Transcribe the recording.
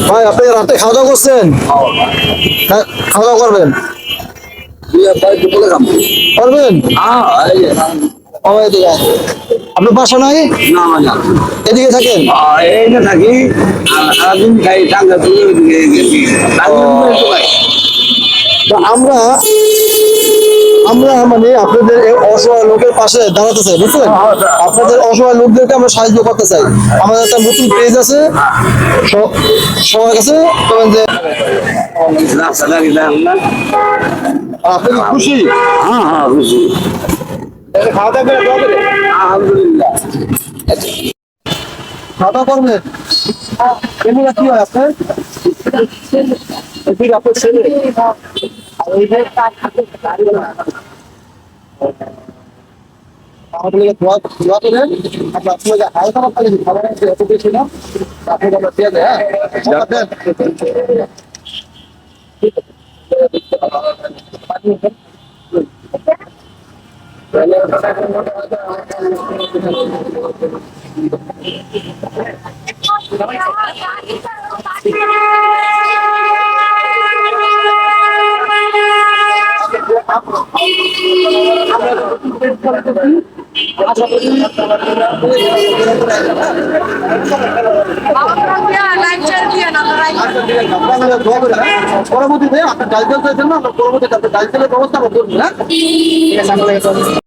ভাই আপনি রাতে খাওয়া দাওয়া করছেন? হ্যাঁ, খাওয়া দাওয়া করবেন? করবেন? ও, এদিকে আয়। আপনার বাসা নাই? এদিকে থাকেন? তো আমরা আমরা মানে আপনাদের এই অসহায় লোকের পাশে দাঁড়াতে চাই, বুঝছেন? আপনাদের অসহায় লোকদেরকে আমরা সাহায্য করতে চাই। আমাদের একটা নতুন পেজ আছে, সবার কাছে বলেন যে আপনি কি খুশি? খাওয়া দাওয়া করে দোয়া করে খাওয়া দাওয়া করবেন। এমনি কি হয় আপনার? এদিকে আপনার ছেলে আর ওই যে আমাদের দোয়া দোয়া করেন। আমরা আপনাকে হালকা পাতলা কিছু খাবার আছে, এত বেশি না, আপনাকে আমরা দিয়ে দেয়। হ্যাঁ, দেন। পরবর্তীতে আপনার ডাল তেল চাইছেন না, আমরা পরবর্তীতে আপনার ডাল তেলের ব্যবস্থা করবো। হ্যাঁ, ঠিক আছে।